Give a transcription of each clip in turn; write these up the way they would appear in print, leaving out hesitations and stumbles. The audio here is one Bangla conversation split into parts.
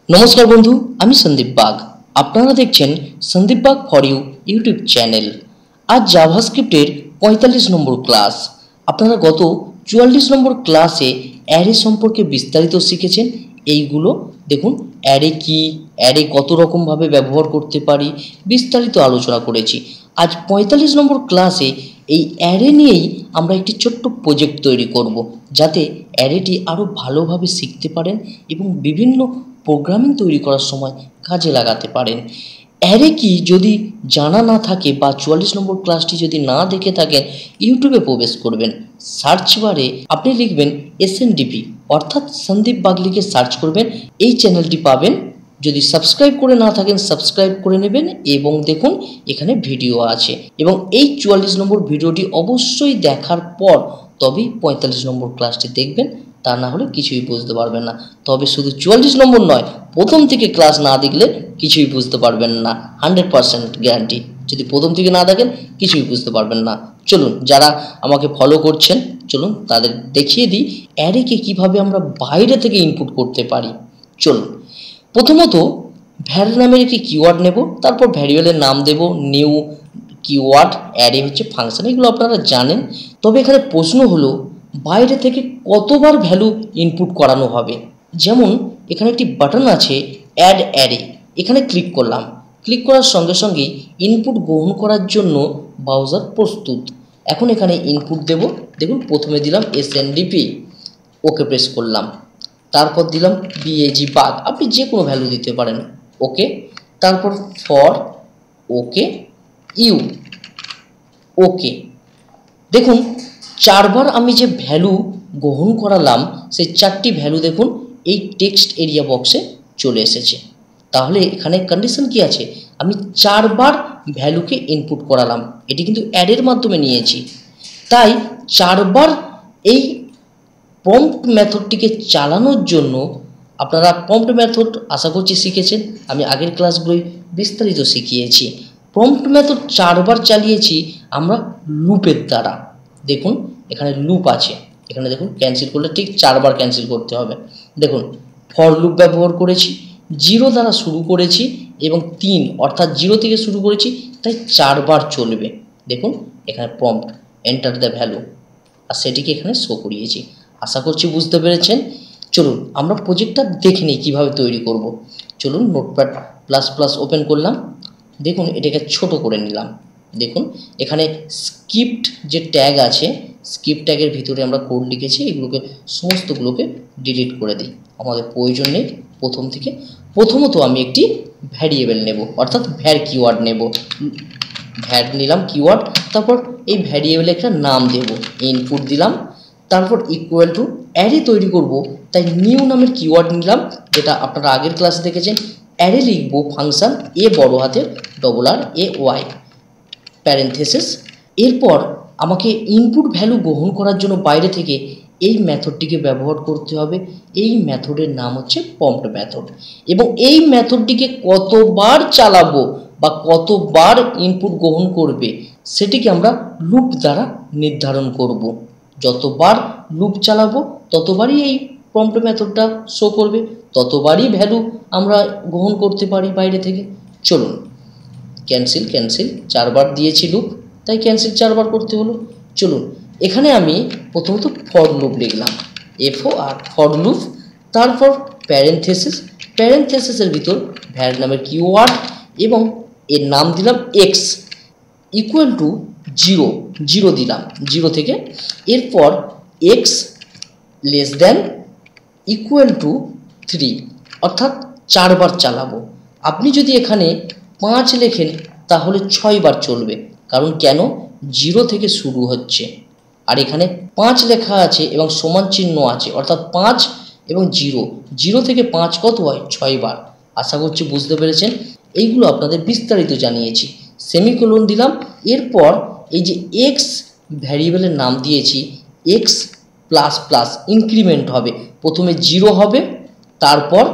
নমস্কার বন্ধু, আমি সন্দীপ বাগ। আপনারা দেখছেন Sandip Bag for you YouTube channel. আজ জাভাস্ক্রিপ্টের ৪৫ নম্বর ক্লাস। আপনারা গত ৪৪ নম্বর ক্লাসে অ্যারে সম্পর্কে বিস্তারিত শিখেছেন। এইগুলো দেখুন, অ্যারে কি, অ্যারে কত রকমভাবে ব্যবহার করতে পারি, বিস্তারিত আলোচনা করেছি। আজ ৪৫ নম্বর ক্লাসে এই অ্যারে নিয়েই আমরা একটি ছোট্ট প্রজেক্ট তৈরি করব, যাতে অ্যারেটি আরও ভালোভাবে শিখতে পারেন এবং বিভিন্ন প্রোগ্রামিং তৈরি করার সময় কাজে লাগাতে পারেন। অ্যারে কি যদি জানা না থাকে বা ৪৪ নম্বর ক্লাসটি যদি না দেখে থাকেন, ইউটিউবে প্রবেশ করবেন, সার্চ বারে আপনি লিখবেন SNDP অর্থাৎ সন্দীপ বাগ লিখে সার্চ করবেন, এই চ্যানেলটি পাবেন। যদি সাবস্ক্রাইব করে না থাকেন সাবস্ক্রাইব করে নেবেন এবং দেখুন এখানে ভিডিও আছে এবং এই ৪৪ নম্বর ভিডিওটি অবশ্যই দেখার পর তবেই ৪৫ নম্বর ক্লাসটি দেখবেন, তা না হলে কিছুই বুঝতে পারবেন না। তবে শুধু ৪৪ নম্বর নয়, প্রথম থেকে ক্লাস না দেখলে কিছুই বুঝতে পারবেন না, 100% গ্যারান্টি। যদি প্রথম থেকে না দেখেন কিছুই বুঝতে পারবেন না। চলুন, যারা আমাকে ফলো করছেন চলুন তাদের দেখিয়ে দিই অ্যারেকে কীভাবে আমরা বাইরে থেকে ইনপুট করতে পারি। চলুন, প্রথমত ভ্যার নামের একটি কিওয়ার্ড নেব, তারপর ভ্যারিয়েবলের নাম দেব, নিউ কিওয়ার্ড, অ্যারে হচ্ছে ফাংশন, এগুলো আপনারা জানেন। তবে এখানে প্রশ্ন হলো বাইরে থেকে কতবার ভ্যালু ইনপুট করানো হবে। যেমন এখানে একটি বাটন আছে অ্যাড অ্যারে, এখানে ক্লিক করলাম। ক্লিক করার সঙ্গে সঙ্গেই ইনপুট গ্রহণ করার জন্য ব্রাউজার প্রস্তুত। এখন এখানে ইনপুট দেব। দেখুন প্রথমে দিলাম SNDP, ওকে প্রেস করলাম। তারপর দিলাম BAG বাগ, আপনি যে কোনো ভ্যালু দিতে পারেন, ওকে। তারপর ফর, ওকে, ইউ, ওকে। দেখুন চারবার আমি যে ভ্যালু গ্রহণ করালাম সেই চারটি ভ্যালু দেখুন এই টেক্সট এরিয়া বক্সে চলে এসেছে। তাহলে এখানে কন্ডিশন কি আছে, আমি চারবার ভ্যালুকে ইনপুট করালাম, এটি কিন্তু অ্যাডের মাধ্যমে নিয়েছি। তাই চারবার এই প্রম্পট মেথডটিকে চালানোর জন্য আপনারা প্রম্পট মেথড আশা করছি শিখেছেন, আমি আগের ক্লাসগুলোই বিস্তারিত শিখিয়েছি। প্রম্পট মেথড চারবার চালিয়েছি আমরা লুপের দ্বারা। দেখুন এখানে লুপ আছে, এখানে দেখুন ক্যান্সেল করলে ঠিক চারবার ক্যান্সেল করতে হবে। দেখুন ফর লুপ ব্যবহার করেছি, 0 দ্বারা শুরু করেছি এবং 3 অর্থাৎ 0 থেকে শুরু করেছি, তাই চারবার চলবে। দেখুন এখানে প্রম্পট এন্টার দ্য ভ্যালু, আর সেটিকে এখানে শো করিয়েছি। আশা করছি বুঝতে পেরেছেন। চলুন আমরা প্রজেক্টটা দেখে নিই কীভাবে তৈরি করব। চলুন নোটপ্যাড প্লাস প্লাস ওপেন করলাম। দেখুন এটাকে ছোট করে নিলাম। দেখুন এখানে স্ক্রিপ্ট যে ট্যাগ আছে, স্ক্রিপ্ট ট্যাগের ভিতরে আমরা কোড লিখেছি, এগুলোকে সমস্তগুলোকে ডিলিট করে দিই, আমাদের প্রয়োজন নেই। প্রথম থেকে প্রথমত আমি একটি ভ্যারিয়েবল নেব, অর্থাৎ ভ্যার কিওয়ার্ড নেব। ভ্যার নিলাম কিওয়ার্ড, তারপর এই ভ্যারিয়েবলে একটা নাম দেব, ইনপুট দিলাম। তারপর ইকুয়াল টু অ্যারে তৈরি করব, তাই নিউ নামের কিওয়ার্ড নিলাম, যেটা আপনারা আগের ক্লাসে দেখেছেন। অ্যারে লিখব ফাংশন এ বড় হাতের ARAY প্যারেন্থেসিস। এরপর আমাকে ইনপুট ভ্যালু গ্রহণ করার জন্য বাইরে থেকে এই মেথডটিকে ব্যবহার করতে হবে। এই মেথডের নাম হচ্ছে প্রম্পট মেথড, এবং এই মেথডটিকে কতবার চালাবো বা কতবার ইনপুট গ্রহণ করবে সেটিকে আমরা লুপ দ্বারা নির্ধারণ করব। যতবার লুপ চালাবো ততবারই এই প্রম্পট মেথডটা শো করবে, ততবারই ভ্যালু আমরা গ্রহণ করতে পারি বাইরে থেকে। চলুন ক্যান্সেল ক্যান্সেল, চারবার দিয়েছি লুপ, তাই ক্যান্সেল চারবার করতে হলো। চলুন এখানে আমি প্রথমত ফর লুপ লিখলাম, FOR ফর লুপ, তারপর প্যারেন্থেসিস, প্যারেন্থেসিসের ভিতর ভ্যার নামের কিওয়ার্ড এবং এর নাম দিলাম x ইকুয়াল টু 0, 0 দিলাম, 0 থেকে। এরপর x less than equal to 3, অর্থাৎ চারবার চালাবো। আপনি যদি এখানে 5 লেখেন তাহলে 6 বার চলবে, কারণ কেন, 0 থেকে শুরু হচ্ছে, আর এখানে 5 লেখা আছে এবং সমান চিহ্ন আছে, অর্থাৎ 5 এবং 0, 0 থেকে 5 কত হয়, 6 বার। আশা করছি বুঝতে পেরেছেন। এইগুলো আপনাদের বিস্তারিত জানিয়েছি। সেমিকোলন দিলাম, এরপর এই যে x ভ্যারিয়েবলের নাম দিয়েছি, x প্লাস প্লাস ইনক্রিমেন্ট হবে, প্রথমে 0 হবে, তারপর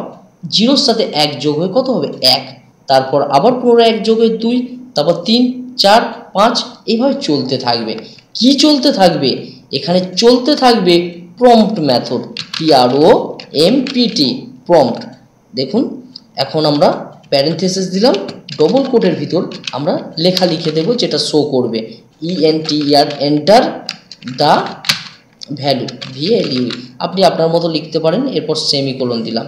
0-র সাথে 1 যোগ হয়ে কত হবে, 1, তারপর আবার পুনরায় 1 যোগ হয়ে 2, তারপর 3, 4, 5, এইভাবে চলতে থাকবে। কি চলতে থাকবে, এখানে চলতে থাকবে প্রম্পট মেথড, PROMPT প্রম্পট। দেখুন এখন আমরা প্যারেনথেসিস দিলাম, ডবল কোটের ভিতর আমরা লেখা লিখে দেব যেটা শো করবে ENTER enter the value VALU। আপনি আপনার মতো লিখতে পারেন। এরপর সেমিকোলন দিলাম,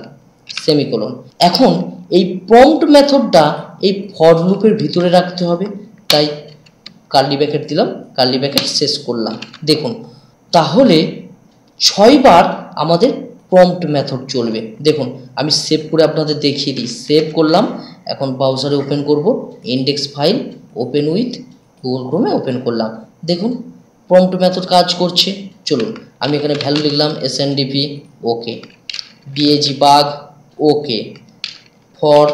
সেমিকোলন। এখন এই প্রম্পট মেথডটা এই ফর লুপের ভিতরে রাখতে হবে, তাই কার্লি ব্র্যাকেট দিলাম, কার্লি ব্র্যাকেট শেষ করলাম। দেখুন তাহলে 6 বার আমাদের প্রম্পট মেথড চলবে। দেখুন আমি সেভ করে আপনাদের দেখিয়ে দিই। সেভ করলাম, এখন ব্রাউজারে ওপেন করব, index file open with Google ক্রোমে ওপেন করলাম। দেখুন প্রম্পট মেথড কাজ করছে। চলুন আমি এখানে ভ্যালু লিখলাম SNDP okay, BAG okay, for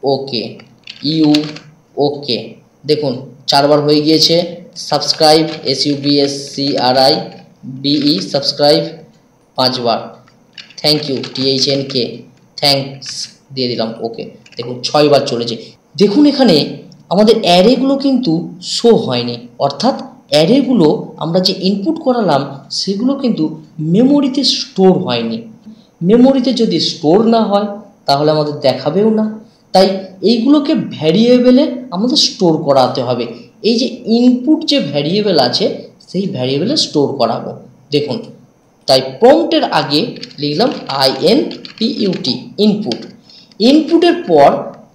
okay, you okay. দেখুন 4 বার হয়ে গিয়েছে। সাবস্ক্রাইব SUBSCRIBE সাবস্ক্রাইব 5 বার, থ্যাংক ইউ THNK থ্যাঙ্কস দিয়ে দিলাম ওকে। দেখুন 6 বার চলেছে। দেখুন এখানে আমাদের অ্যারেগুলো কিন্তু শো হয়নি, অর্থাৎ অ্যারেগুলো আমরা যে ইনপুট করালাম সেগুলো কিন্তু মেমোরিতে স্টোর হয়নি। মেমোরিতে যদি স্টোর না হয় তাহলে আমাদের দেখাবেও না, তাই এইগুলোকে ভ্যারিয়েবলে আমাদের স্টোর করাতে হবে। এই যে ইনপুট যে ভ্যারিয়েবল আছে সেই ভ্যারিয়েবলে স্টোর করাবো। দেখুন তাই প্রম্পটের আগে লিখলাম INPUT ইনপুট। ইনপুটের পর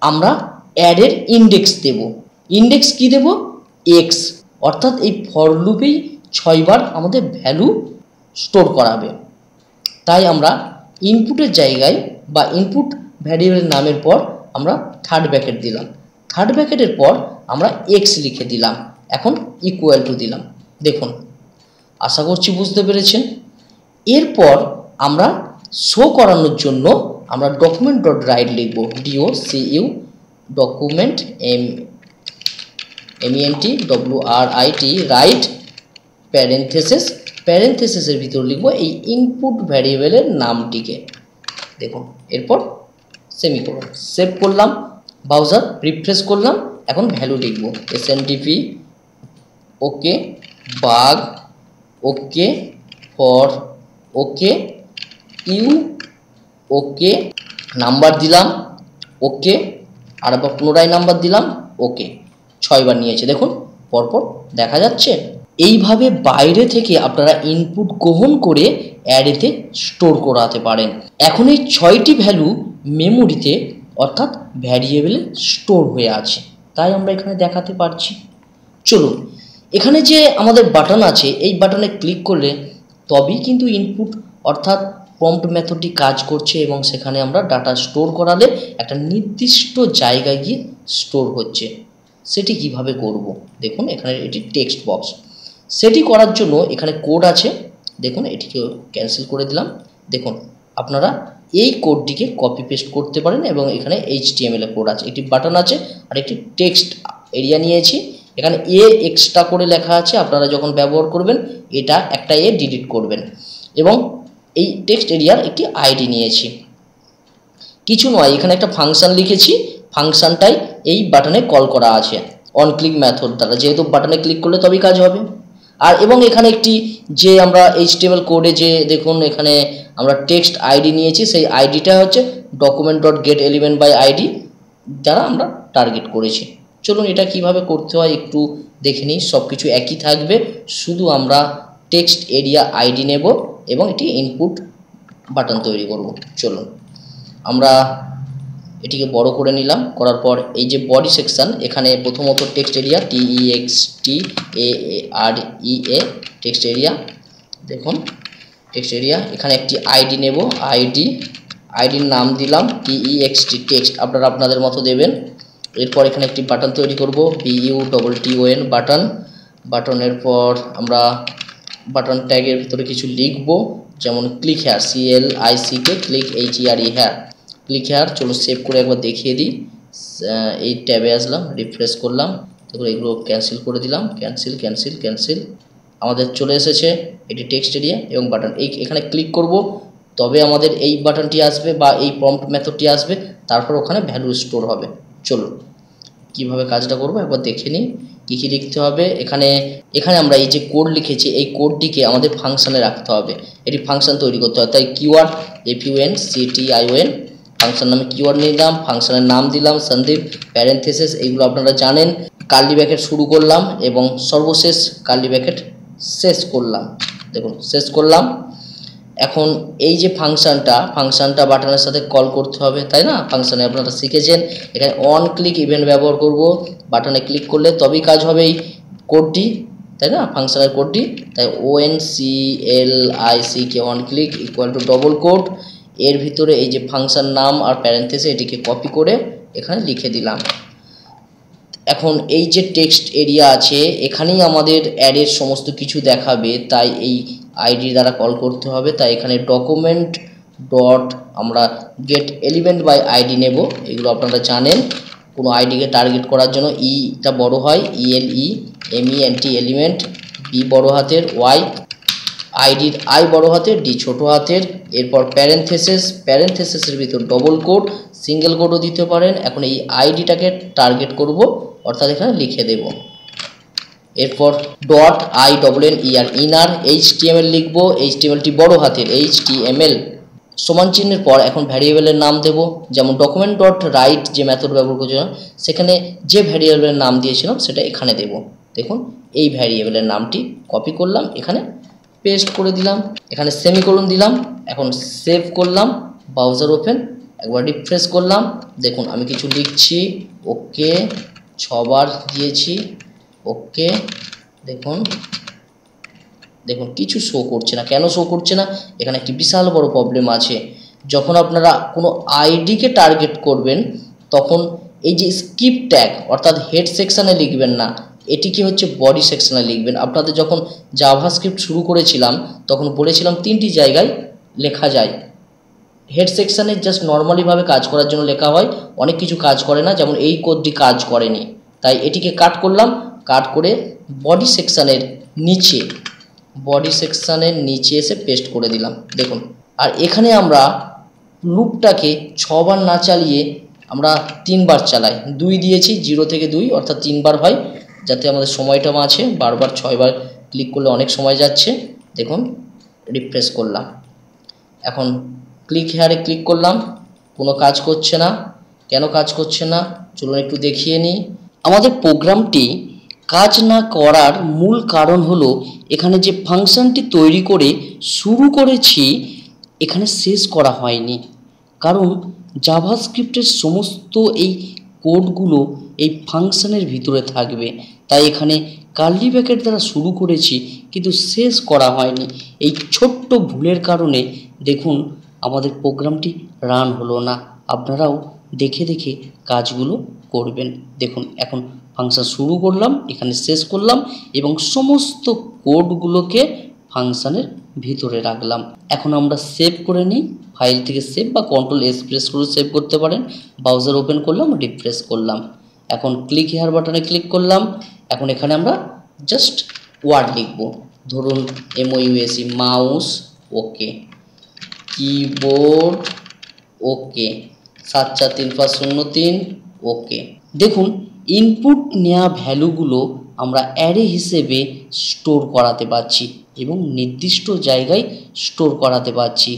আমরা অ্যারের ইন্ডেক্স দেব। ইন্ডেক্স কি দেব? X, অর্থাৎ এই ফর লুপেই 6 বার আমাদের ভ্যালু স্টোর করাবে। তাই আমরা ইনপুটের জায়গায় বা ইনপুট ভ্যারিয়েবলের নামের পর আমরা থার্ড ব্র্যাকেট দিলাম। থার্ড ব্র্যাকেটের পর আমরা X লিখে দিলাম, এখন ইকুয়াল টু দিলাম। দেখুন আশা করছি বুঝতে পেরেছেন। এরপর আমরা শো করানোর জন্য আমরা ডকুমেন্ট ডট রাইট লিখব, DOCU document MENT WRIT write parenthesis, প্যারেনথেসিসের ভিতর লিখব এই ইনপুট ভ্যারিয়েবলের নামটিকে। দেখুন এরপর সেমিকোলন। সেভ করলাম, ব্রাউজার রিফ্রেশ করলাম, এখন ভ্যালু লিখব SNDP okay, bug okay, for okay, you okay, number দিলাম ওকে, আর আবার পুনরায় নাম্বার দিলাম ওকে। 6 বার নিয়েছে, দেখুন পরপর দেখা যাচ্ছে। এইভাবে বাইরে থেকে আপনারা ইনপুট গ্রহণ করে অ্যারেতে স্টোর করাতে পারেন। এখন এই 6টি ভ্যালু মেমোরিতে অর্থাৎ ভ্যারিয়েবলে স্টোর হয়ে আছে, তাই আমরা এখানে দেখাতে পারছি। চলুন এখানে যে আমাদের বাটন আছে এই বাটনে ক্লিক করলে তবেই কিন্তু ইনপুট অর্থাৎ প্রম্পট মেথডটি কাজ করছে এবং সেখানে আমরা ডাটা স্টোর করালে একটা নির্দিষ্ট জায়গায় গিয়ে স্টোর হচ্ছে। সেটি কিভাবে করব? দেখুন এখানে এটি টেক্সট বক্স। সেটি করার জন্য এখানে কোড আছে, দেখুন এটিকে ক্যান্সেল করে দিলাম। দেখুন আপনারা এই কোডটিকে কপি পেস্ট করতে পারেন এবং এখানে HTML কোড আছে, একটি বাটন আছে আর একটি টেক্সট এরিয়া নিয়েছি। এখানে এক্সট্রা করে লেখা আছে, আপনারা যখন ব্যবহার করবেন এটা একটা ডিলিট করবেন। এবং এই টেক্সট এরিয়ার একটি আইডি নিয়েছি, কিছু নয়, এখানে একটা ফাংশন লিখেছি, ফাংশনটাই এই বাটনে কল করা আছে অন ক্লিক মেথড দ্বারা, যেহেতু বাটনে ক্লিক করলে তবেই কাজ হবে। আর এবং এখানে একটি যে আমরা HTML কোডে যে দেখুন এখানে আমরা টেক্সট আইডি নিয়েছি, সেই আইডিটা হচ্ছে document dot get element by ID দ্বারা আমরা টার্গেট করেছি। চলুন এটা কিভাবে করতে হয় একটু দেখে নিই। সব কিছু একই থাকবে, শুধু আমরা টেক্সট এরিয়া আইডি নেব এবং এটি ইনপুট বাটন তৈরি করব। চলুন আমরা এটিকে বড় করে নিলাম, করার পর এই যে বডি সেকশন এখানে প্রথমত text area TEXTAREA text area. দেখুন টেক্সট এরিয়া এখানে একটি আইডি নেব, আইডির নাম দিলাম TEXT টেক্সট, আপনারা আপনাদের মতো দেবেন। এরপর এখানে একটি বাটন তৈরি করব BUTTON বাটন। বাটনের পর আমরা বাটন ট্যাগের ভিতরে কিছু লিখব, যেমন click here CLICK click HERE here, click here. চলো সেভ করে একবার দেখিয়ে দিই। এই ট্যাবে আসলাম, রিফ্রেশ করলাম, তারপর এগুলো ক্যান্সেল করে দিলাম, ক্যান্সেল ক্যান্সেল ক্যান্সেল। আমাদের চলে এসেছে এটি টেক্সট এরিয়া এবং বাটন। এখানে ক্লিক করব তবে আমাদের এই বাটনটি আসবে বা এই প্রম্পট মেথডটি আসবে, তারপর ওখানে ভ্যালু স্টোর হবে। চলুন কিভাবে কাজটা করব একবার দেখে নিই। কী কী লিখতে হবে এখানে আমরা এই যে কোড লিখেছি এই কোডটিকে আমাদের ফাংশনে রাখতে হবে, এটি ফাংশন তৈরি করতে হবে। তাই কিওয়ার্ড FUNCTION ফাংশন নামে কিওয়ার্ড নিলাম, ফাংশনের নাম দিলাম সন্দীপ, প্যারেন্থেসিস এইগুলো আপনারা জানেন, কার্লি ব্র্যাকেট শুরু করলাম এবং সর্বশেষ কার্লি ব্র্যাকেট শেষ করলাম। দেখুন শেষ করলাম। এখন এই যে ফাংশনটা বাটনের সাথে কল করতে হবে, তাই না? ফাংশনে আপনারা শিখেছেন, এখানে অন ক্লিক ইভেন্ট ব্যবহার করব, বাটনে ক্লিক করলে তবেই কাজ হবে এই কোডটি, তাই না? ফাংশনের কোডটি, তাই ONCLICK on click equal to double coat, এর ভিতরে এই যে ফাংশন নাম আর প্যারেন্থেসিস এটিকে কপি করে এখানে লিখে দিলাম। এখন এই যে টেক্সট এরিয়া আছে এখানেই আমাদের অ্যাডের সমস্ত কিছু দেখাবে, তাই এই আইডি দ্বারা কল করতে হবে। তাই এখানে ডকুমেন্ট ডট আমরা গেট এলিমেন্ট বাই আইডি নেব, এগুলো আপনারা জানেন। কোনো আইডিকে টার্গেট করার জন্য ইটা বড় হয়, ELEMENT এলিমেন্ট, বি বড় হাতের, ওয়াই আইডির আই বড় হাতের, ডি ছোট হাতের, এরপর প্যারেন্থেসিসের ভিতর ডবল কোড, সিঙ্গেল কোডও দিতে পারেন। এখন এই আইডিটাকে টার্গেট করব, অর্থাৎ এখানে লিখে দেব। এরপর ডট INNER ইনার HTML লিখব, HTMLটি বড় হাতের HTML, সমান চিহ্নের পর এখন ভ্যারিয়েবলের নাম দেব, যেমন ডকুমেন্ট ডট রাইট যে মেথড ব্যবহার করছিলাম সেখানে যে ভ্যারিয়েবলের নাম দিয়েছিলাম সেটা এখানে দেব। দেখুন এই ভ্যারিয়েবলের নামটি কপি করলাম, এখানে পেস্ট করে দিলাম, এখানে সেমিকোলন দিলাম। এখন সেভ করলাম, ব্রাউজার ওপেন, একবার রিফ্রেশ করলাম, দেখুন আমি কিছু লিখছি, ওকে 6 বার দিয়েছি, ওকে। দেখুন কিছু শো করছে না, কেন শো করছে না? এখানে একটি বিশাল বড় প্রবলেম আছে। যখন আপনারা কোনো আইডিকে টার্গেট করবেন তখন এই যে স্কিপ ট্যাগ অর্থাৎ হেড সেকশানে লিখবেন না, এটিকে হচ্ছে বডি সেকশানে লিখবেন। আপনাদের যখন জাভাস্ক্রিপ্ট শুরু করেছিলাম তখন বলেছিলাম 3টি জায়গায় লেখা যায়। হেড সেকশানে জাস্ট নর্মালিভাবে কাজ করার জন্য লেখা হয়, অনেক কিছু কাজ করে না, যেমন এই কোডটি কাজ করেনি, তাই এটিকে কাট করলাম, কাট করে বডি সেকশানের নিচে এসে পেস্ট করে দিলাম। দেখুন আর এখানে আমরা লুপটাকে 6 বার না চালিয়ে আমরা 3 বার চালাই, 2 দিয়েছি, 0 থেকে 2 অর্থাৎ 3 বার হয়, যাতে আমাদের সময়টা বাঁচে। বারবার 6 বার ক্লিক করলে অনেক সময় যাচ্ছে। দেখুন রিফ্রেশ করলাম, এখন ক্লিক হেয়ারে ক্লিক করলাম, কোনো কাজ করছে না। কেন কাজ করছে না চলুন একটু দেখিয়ে নিই। আমাদের প্রোগ্রামটি কাজ না করার মূল কারণ হলো এখানে যে ফাংশনটি তৈরি করে শুরু করেছি এখানে শেষ করা হয়নি, কারণ জাভাস্ক্রিপ্টের সমস্ত এই কোডগুলো এই ফাংশনের ভিতরে থাকবে, তাই এখানে কার্লি ব্র্যাকেট দ্বারা শুরু করেছি কিন্তু শেষ করা হয়নি। এই ছোট্ট ভুলের কারণে দেখুন আমাদের প্রোগ্রামটি রান হলো না। আপনারাও দেখে দেখে কাজগুলো করবেন। দেখুন এখন ফাংশন শুরু করলাম, এখানে শেষ করলাম এবং সমস্ত কোডগুলোকে ফাংশনের ভিতরে রাখলাম। এখন আমরা সেভ করে নিই, ফাইল থেকে সেভ বা Ctrl+S প্রেস করে সেভ করতে পারেন। ব্রাউজার ওপেন করলাম, রিফ্রেশ করলাম, এখন ক্লিক হেয়ার বাটনে ক্লিক করলাম। এখন এখানে আমরা জাস্ট ওয়ার্ড লিখব, ধরুন MOUSE মাউস, ওকে, কিবোর্ড, ওকে, 74353, ওকে। দেখুন ইনপুট নেওয়া ভ্যালুগুলো আমরা অ্যারে হিসেবে স্টোর করাতে পারছি এবং নির্দিষ্ট জায়গায় স্টোর করাতে পারছি।